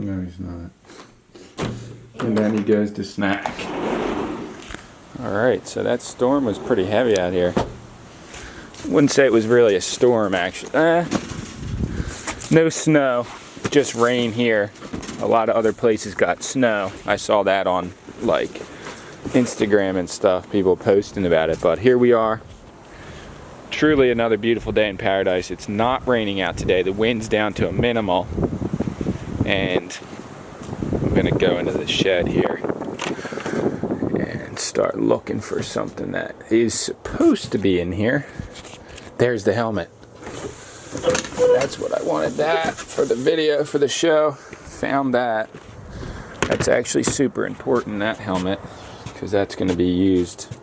No, he's not. And then he goes to snack. Alright, so that storm was pretty heavy out here. Wouldn't say it was really a storm, actually. No snow, just rain here. A lot of other places got snow. I saw that on, like, Instagram and stuff, people posting about it. But here we are. Truly another beautiful day in paradise. It's not raining out today. The wind's down to a minimal. And I'm gonna go into the shed here and start looking for something that is supposed to be in here. There's the helmet. That's what I wanted, that for the video, for the show. Found that. That's actually super important, that helmet, because that's going to be used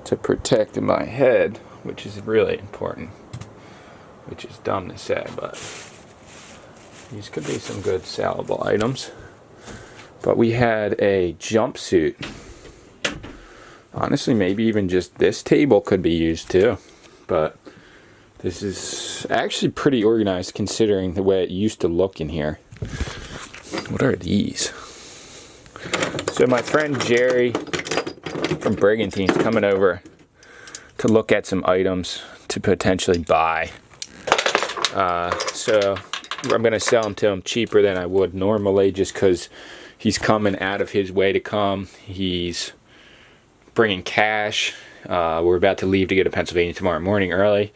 to protect my head, which is really important, which is dumb to say, but these could be some good sellable items. But we had a jumpsuit. Honestly, maybe even just this table could be used too, but this is actually pretty organized considering the way it used to look in here. What are these? So my friend Jerry from Brigantine's coming over to look at some items to potentially buy. So I'm going to sell them to him cheaper than I would normally, just because he's coming out of his way to come. He's bringing cash. We're about to leave to go to Pennsylvania tomorrow morning early.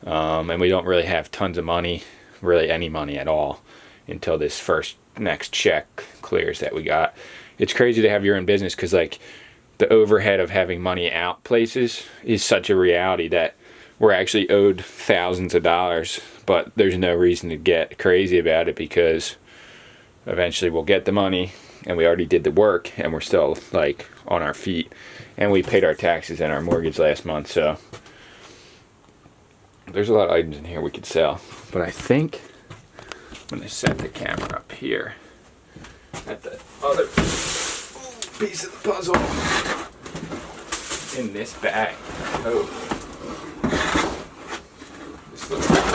And we don't really have tons of money, really any money at all, until this next check clears that we got. It's crazy to have your own business, because like the overhead of having money out places is such a reality that we're actually owed thousands of dollars, but there's no reason to get crazy about it, because eventually we'll get the money, and we already did the work, and we're still like on our feet, and we paid our taxes and our mortgage last month. So there's a lot of items in here we could sell, but I think I'm going to set the camera up here at the other piece of the puzzle in this bag. Oh, this looks like a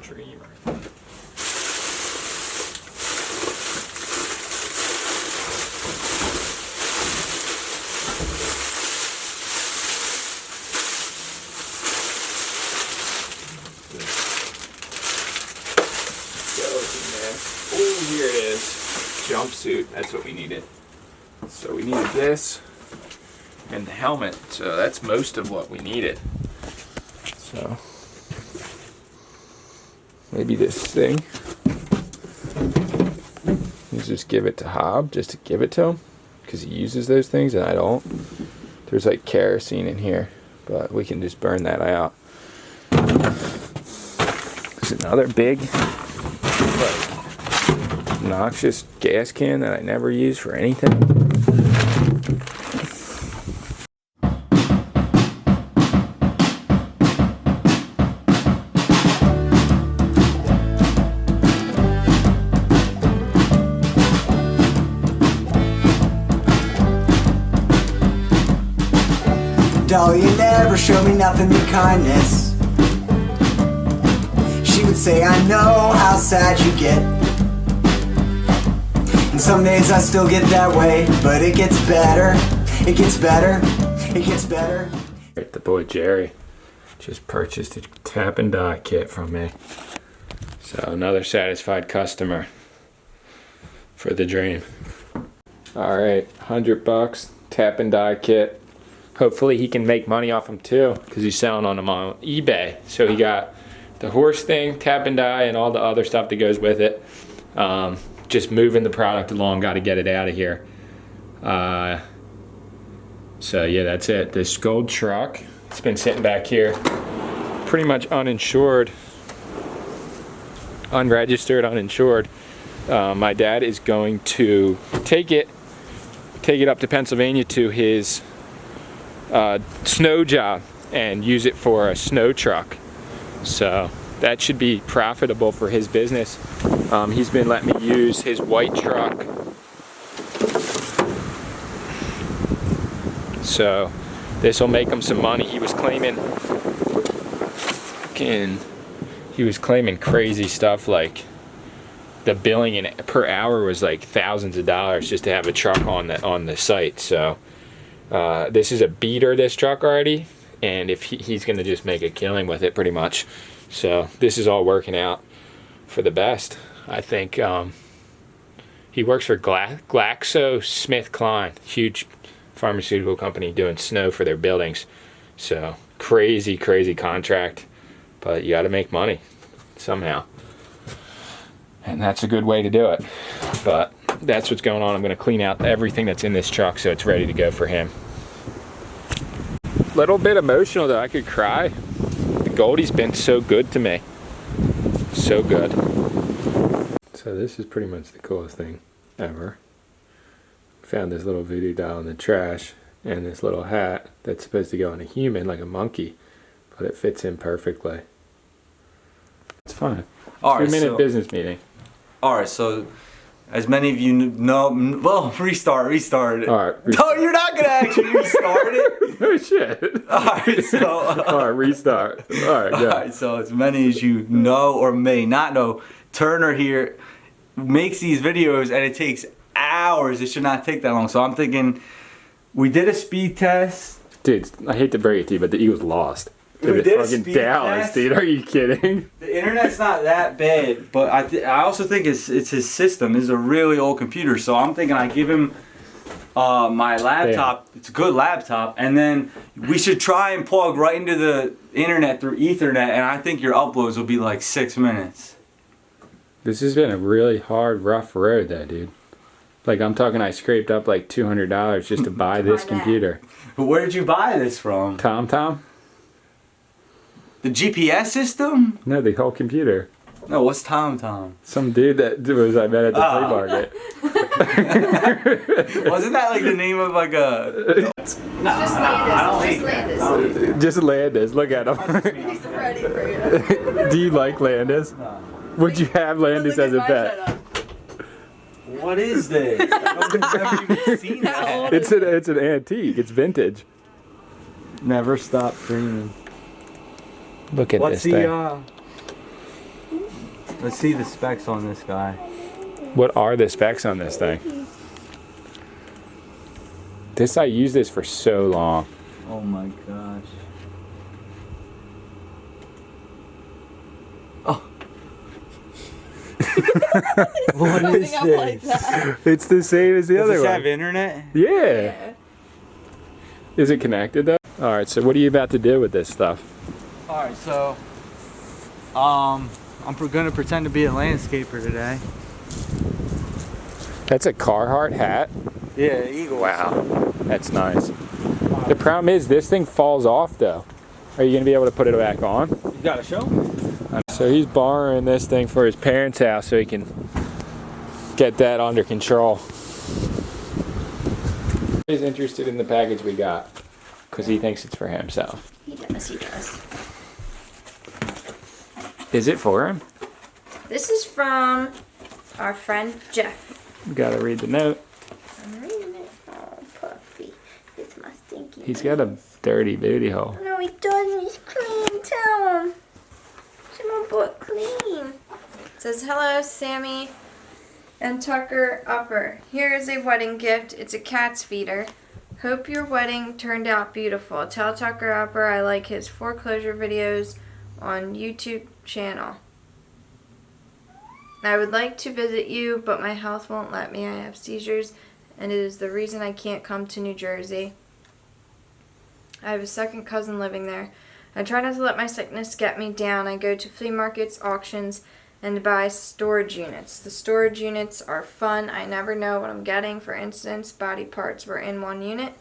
dream right there. Oh, here it is. Jumpsuit. That's what we needed. So we needed this and the helmet. So that's most of what we needed. So maybe this thing. You just give it to Hob, just to give it to him, because he uses those things and I don't. There's like kerosene in here, but we can just burn that out. There's another big, like, obnoxious gas can that I never use for anything. Doll, you never showed me nothing but kindness. She would say, I know how sad you get. And some days I still get that way, but it gets better, it gets better, it gets better. The boy Jerry just purchased a tap and die kit from me. So another satisfied customer for the dream. Alright, $100, tap and die kit. Hopefully he can make money off them too, because he's selling on them on eBay. So he got the horse thing, tap and die, and all the other stuff that goes with it. Just moving the product along, got to get it out of here. So yeah, that's it. This gold truck, it's been sitting back here pretty much uninsured, unregistered, uninsured. My dad is going to take it up to Pennsylvania to his snow job and use it for a snow truck. So that should be profitable for his business. He's been letting me use his white truck. So this will make him some money. He was claiming crazy stuff like the billing per hour was like thousands of dollars just to have a truck on the site. So this is a beater, this truck already, and if he's gonna just make a killing with it pretty much. So this is all working out for the best, I think. He works for GlaxoSmithKline, huge pharmaceutical company doing snow for their buildings. So crazy contract, but you got to make money somehow, and that's a good way to do it. But that's what's going on. I'm going to clean out everything that's in this truck so it's ready to go for him. Little bit emotional though. I could cry. The Goldie's been so good to me, so good. So this is pretty much the coolest thing ever. Found this little voodoo doll in the trash and this little hat that's supposed to go on a human like a monkey, but it fits in perfectly. It's fun. All right, 3-minute business meeting. Alright, so as many of you know, well, restart. Alright. No, you're not going to actually restart it. Oh shit. Alright, so. Alright, restart. Alright, go. Alright, so as many as you know or may not know, Turner here makes these videos and it takes hours. It should not take that long. So I'm thinking, we did a speed test. Dude, I hate to break it to you, but the Eagles lost. We did a fucking speed Dallas, test. dude. Are you kidding? The internet's not that bad, but I also think it's his system. This is a really old computer, so I'm thinking I give him my laptop. It's a good laptop, and then we should try and plug right into the internet through Ethernet, and I think your uploads will be like 6 minutes. This has been a really hard, rough road though, dude. Like, I'm talking I scraped up like $200 just to buy this computer. Where did you buy this from? Tom? The GPS system? No, the whole computer. No, what's TomTom? Some dude that I met at the flea market. Wasn't that like the name of like a... Just Landis. Look at him. He's ready for you. Do you like Landis? No. Would you have Landis as a pet? What is this? I've never even seen that. It's an antique. It's vintage. Never stop dreaming. Look at What's this thing. Let's see the specs on this guy. What are the specs on this thing? I used this for so long. Oh my gosh. Oh. What is this? It's the same as the other Does one. this have internet? Yeah. Is it connected though? All right. So what are you about to do with this stuff? All right, so I'm gonna pretend to be a landscaper today. That's a Carhartt hat. Yeah, Eagles. Wow, that's nice. The problem is this thing falls off though. Are you gonna be able to put it back on? You got a show? So he's borrowing this thing for his parents' house so he can get that under control. He's interested in the package we got because he thinks it's for himself. He does. Is it for him? This is from our friend Jeff. You gotta read the note. I'm reading it. Oh, puppy. It's my stinky. He's got a dirty booty hole. No, he doesn't. He's clean. Tell him. Keep my butt clean. It says, hello, Sammy and Tucker Upper. Here is a wedding gift. It's a cat's feeder. Hope your wedding turned out beautiful. Tell Tucker Upper I like his foreclosure videos on YouTube channel. I would like to visit you, but my health won't let me. I have seizures, and it is the reason I can't come to New Jersey. I have a second cousin living there. I try not to let my sickness get me down. I go to flea markets, auctions, and buy storage units. The storage units are fun. I never know what I'm getting. For instance, body parts were in one unit.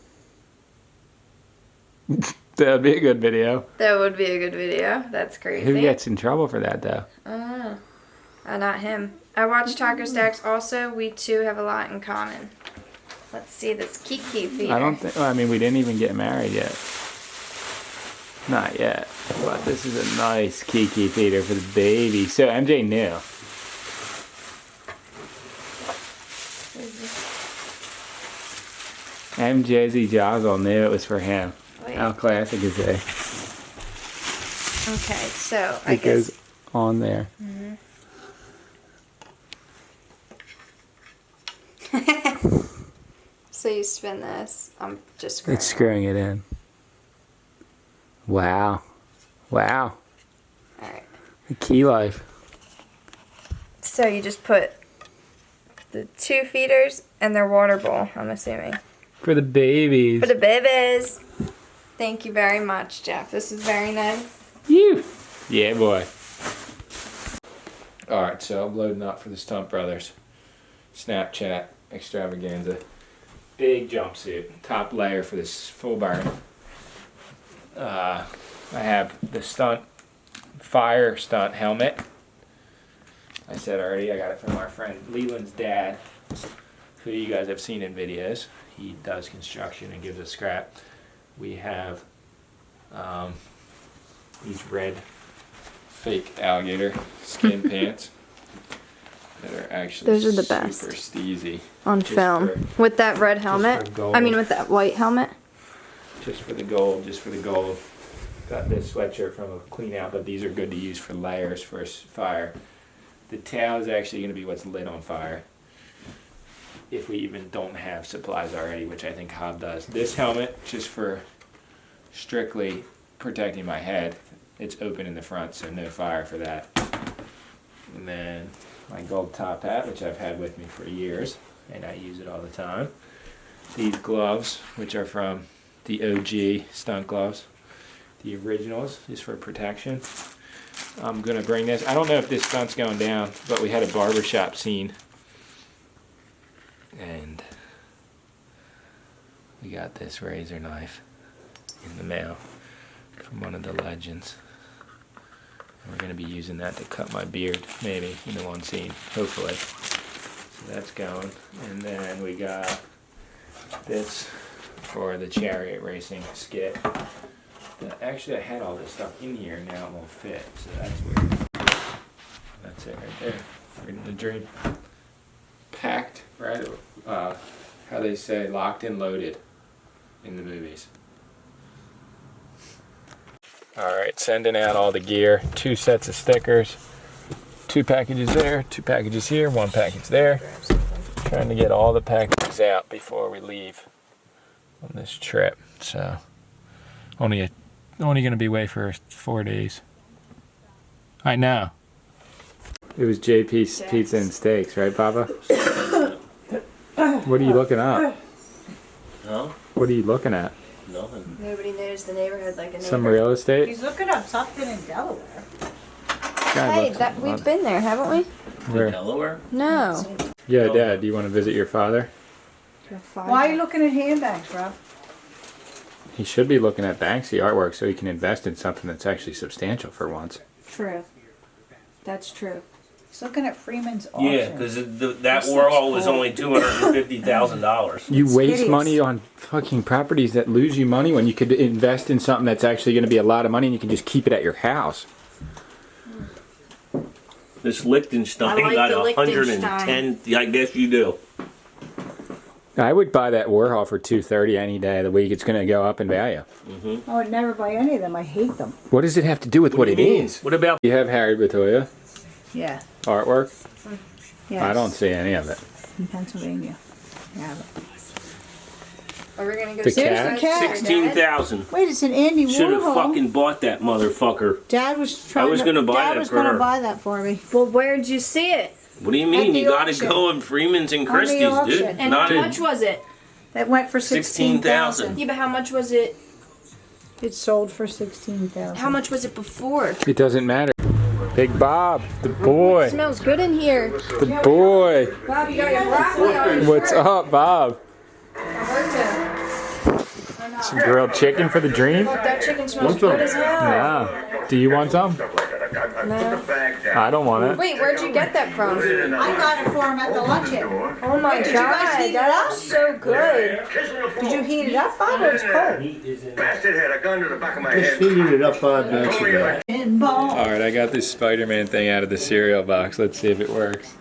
That would be a good video. That would be a good video. That's crazy. Who gets in trouble for that though? I don't know. Not him. I watch Taco Stacks also. We two have a lot in common. Let's see this Kiki feeder. I don't think. Well, I mean, we didn't even get married yet. Not yet. But this is a nice Kiki feeder for the baby. So MJ knew. MJZ Josel knew it was for him. Wait. How classic is that? Okay, so I It guess. goes on there. So you spin this. I'm just It's screwing it in. Wow. Wow. Alright. The key life. So you just put the 2 feeders and their water bowl, I'm assuming. For the babies. For the babies. Thank you very much, Jeff. This is very nice. You. Yeah, boy. Alright, so I'm loading up for the Stunt Brothers Snapchat extravaganza. Big jumpsuit. Top layer for this full burn. I have the fire stunt helmet. I said already, I got it from our friend Leland's dad, who you guys have seen in videos. He does construction and gives us scrap. We have these red fake alligator skin pants that are actually Those are the best. super steezy. On Just film. With that red helmet? gold. I mean with that white helmet? Just for the gold, just for the gold. Got this sweatshirt from a clean out, but these are good to use for layers for fire. The tail is actually going to be what's lit on fire. If we even don't have supplies already, which I think Hob does. This helmet, just for strictly protecting my head. It's open in the front, so no fire for that. And then my gold top hat, which I've had with me for years, and I use it all the time. These gloves, which are from the OG stunt gloves. The originals is for protection. I'm gonna bring this. I don't know if this stunt's going down, but we had a barbershop scene. And we got this razor knife in the mail from one of the legends. And we're gonna be using that to cut my beard, maybe, in the one scene, hopefully. So that's going. And then we got this for the chariot racing skit. Actually, I had all this stuff in here, now it won't fit, so that's weird. That's it right there. We're in the dream. Packed, right? How they say, locked and loaded in the movies. Alright, sending out all the gear. 2 sets of stickers. 2 packages there, 2 packages here, 1 package there. Trying to get all the packages out before we leave on this trip. So, only going to be away for 4 days. I know. It was JP's Pizza and Steaks, right, Papa? What are you looking up? No, What are you looking at? nothing. Nobody knows the neighborhood like a neighbor. Some real estate? He's looking up something in Delaware. God, Hey, look- we've been there, haven't we? Where? Delaware? No. Yeah, Dad, do you want to visit your father? Why are you looking at handbags, Rob? He should be looking at Banksy artwork so he can invest in something that's actually substantial for once. True. That's true. He's looking at Freeman's auction. Yeah, because that Warhol was only $250,000. You waste hideous. money on fucking properties that lose you money when you could invest in something that's actually going to be a lot of money and you can just keep it at your house. This Liechtenstein I like got the 110. I guess you do. I would buy that Warhol for $230 any day of the week. It's going to go up in value. I would never buy any of them. I hate them. What does it have to do with what it is? What about? You have Harry Batoya Yeah. artwork? Yes. I don't see any of it. In Pennsylvania. Yeah. Are we gonna go The see cat? the 16,000. Wait, it's an Andy Should have Warhol. fucking bought that motherfucker. Dad was trying. I was gonna buy Dad that was for gonna her. buy that for me. Well, where'd you see it? What do you mean? the You gotta auction. go in Freeman's and On the Christie's, dude. auction. And Not how in- much was it? That went for 16,000. Yeah, but how much was it? It sold for 16,000. How much was it before? It doesn't matter. Big Bob, the boy, It smells good in here. the boy. Bob, you got your broccoli on your What's up, Bob? Alberto. Some grilled chicken for the dream? That chicken smells good as hell. No. Do you want some? No. I don't want it. Wait, where'd you get that from? I got it for him at the luncheon. Oh my Did you guys god, heat it that up? was so good. Did you heat it up, Bob, or it's cold? Bastard had a gun to the back of my head. Heated it up 5 minutes ago. In ball. Alright, I got this Spider-Man thing out of the cereal box. Let's see if it works.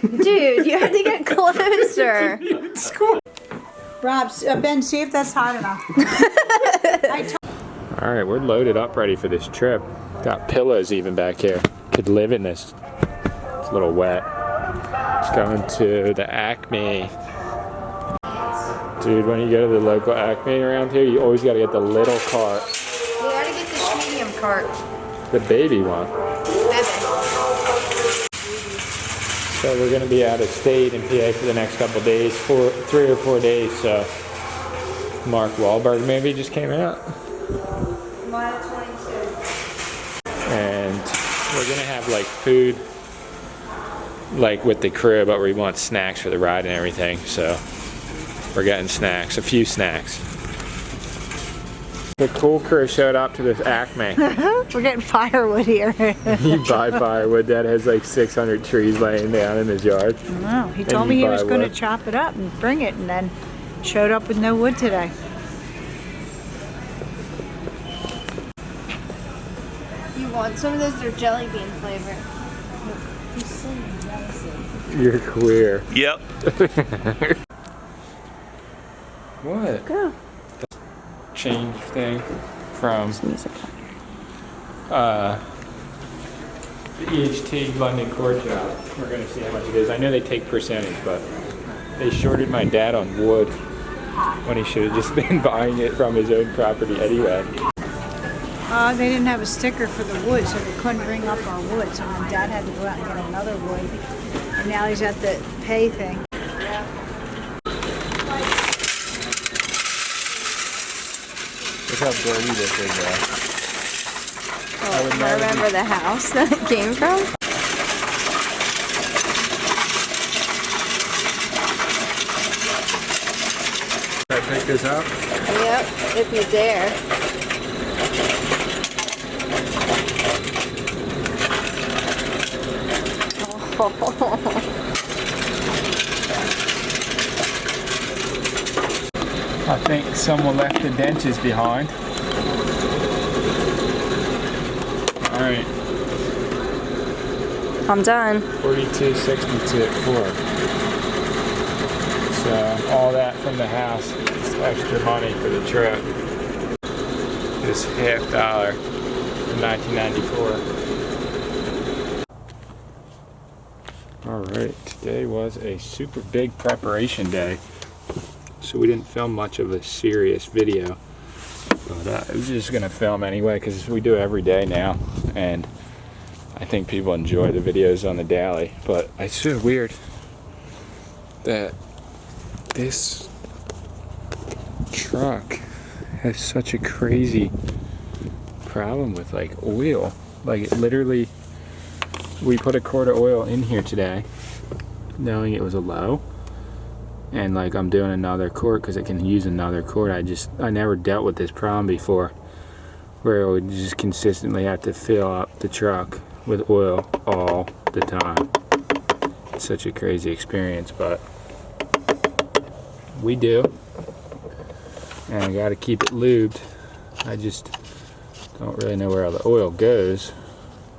Dude, you had to get closer. Rob, Ben, see if that's hot enough. Alright, we're loaded up ready for this trip. Got pillows even back here. Could live in this. It's a little wet. Mark's going to the Acme. Dude, when you go to the local Acme around here, you always gotta get the little cart. You gotta get the medium cart. The baby one. So we're gonna be out of state in PA for the next couple days, 3 or 4 days. So Mark Wahlberg maybe just came out. Mile 22. And we're gonna have like food like with the crew, but we want snacks for the ride and everything. So we're getting snacks, a few snacks. The cool crew showed up to this Acme. We're getting firewood here. You buy firewood that has like 600 trees laying down in his yard. No, he told me he was going to wood. chop it up and bring it, and then showed up with no wood today. You want some of those? They're jelly bean flavored. You're queer. Yep. What? Go. Change thing from the EHT London Court job. We're going to see how much it is. I know they take percentage, but they shorted my dad on wood when he should have just been buying it from his own property anyway. They didn't have a sticker for the wood, so they couldn't bring up our wood. So my dad had to go out and get another wood. And now he's at the pay thing. Look how dirty this is, though. Oh, I remember the house that it came from? Can I pick this up? Yep, if you dare. I think someone left the dentures behind. All right. I'm done. 42.62 So all that from the house is extra money for the trip. This $50 from 1994. All right, today was a super big preparation day. So we didn't film much of a serious video, but I was just gonna film anyway because we do it every day now, and I think people enjoy the videos on the daily. But it's so weird that this truck has such a crazy problem with like oil. Like it literally, we put a quart of oil in here today, knowing it was a low. And like I'm doing another quart because it can use another quart. I never dealt with this problem before, where I would just consistently have to fill up the truck with oil all the time. It's such a crazy experience, but we do, and I got to keep it lubed. I just don't really know where all the oil goes.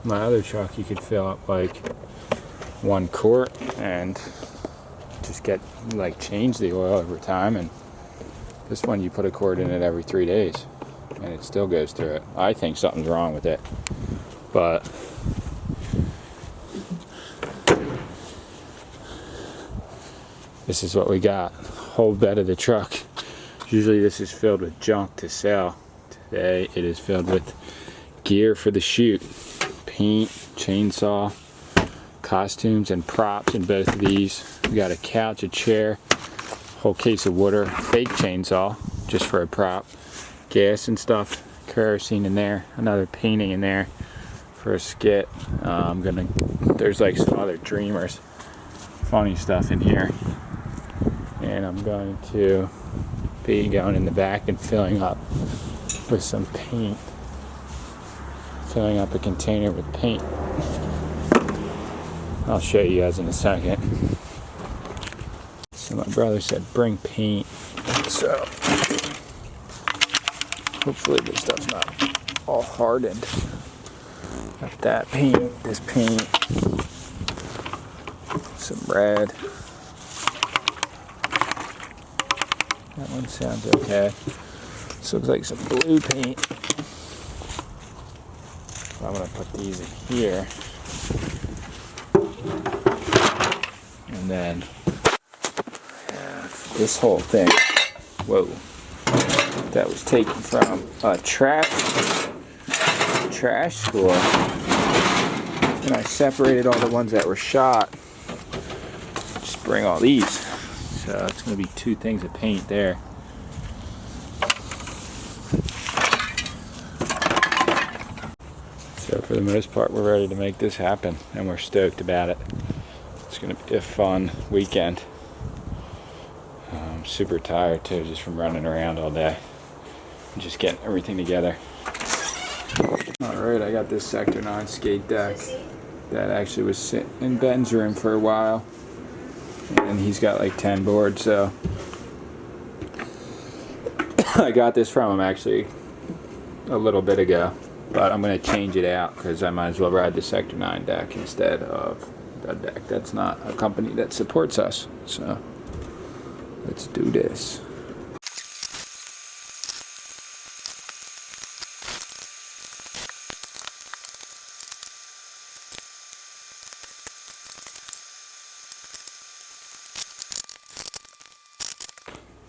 My other truck, you could fill up like 1 quart and just get like change the oil over time, and this one you put a quart in it every 3 days and it still goes through it. I think something's wrong with it, but this is what we got. Whole bed of the truck. Usually this is filled with junk to sell. Today it is filled with gear for the shoot. Paint, chainsaw, costumes, and props in both of these. We got a couch, a chair, whole case of water, fake chainsaw just for a prop, gas and stuff, kerosene in there, another painting in there for a skit. There's like some other Dreamers funny stuff in here, and I'm going to be going in the back and filling up with some paint, filling up a container with paint. I'll show you guys in a second. So my brother said bring paint, so hopefully this stuff's not all hardened. Got that paint, this paint, some red. That one sounds okay. This looks like some blue paint. So I'm gonna put these in here. And And then this whole thing, whoa, that was taken from a trash school. And I separated all the ones that were shot. Just bring all these. So it's going to be 2 things of paint there. So for the most part, we're ready to make this happen, and we're stoked about it. It's going to be a fun weekend. I'm super tired too, just from running around all day and just getting everything together. Alright, I got this Sector 9 skate deck that actually was sitting in Ben's room for a while, and he's got like 10 boards, so I got this from him actually a little bit ago. But I'm going to change it out because I might as well ride the Sector 9 deck instead of a deck that's not a company that supports us. So let's do this.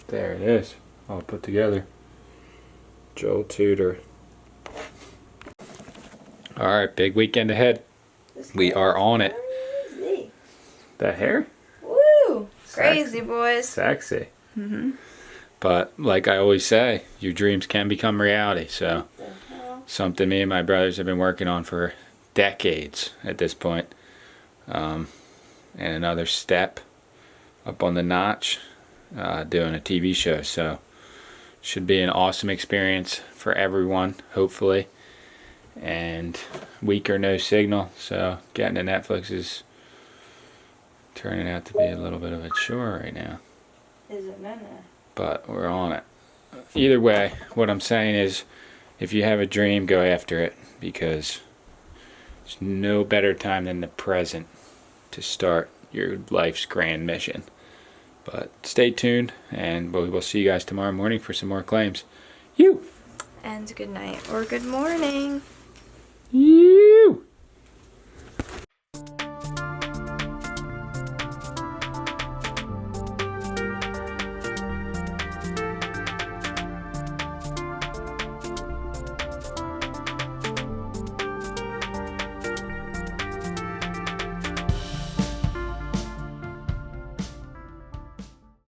There it is, all put together. Joel Tudor. Alright, big weekend ahead. We are on it. Crazy. That hair? Woo! Crazy, boys. Sexy. But like I always say, your dreams can become reality. So something me and my brothers have been working on for decades at this point. And another step up on the notch, doing a TV show. So should be an awesome experience for everyone, hopefully. And weak or no signal, so getting to Netflix is turning out to be a little bit of a chore right now. Is it Nana? But we're on it. Either way, what I'm saying is, if you have a dream, go after it, because there's no better time than the present to start your life's grand mission. But stay tuned, and we'll see you guys tomorrow morning for some more claims. You! And good night or good morning.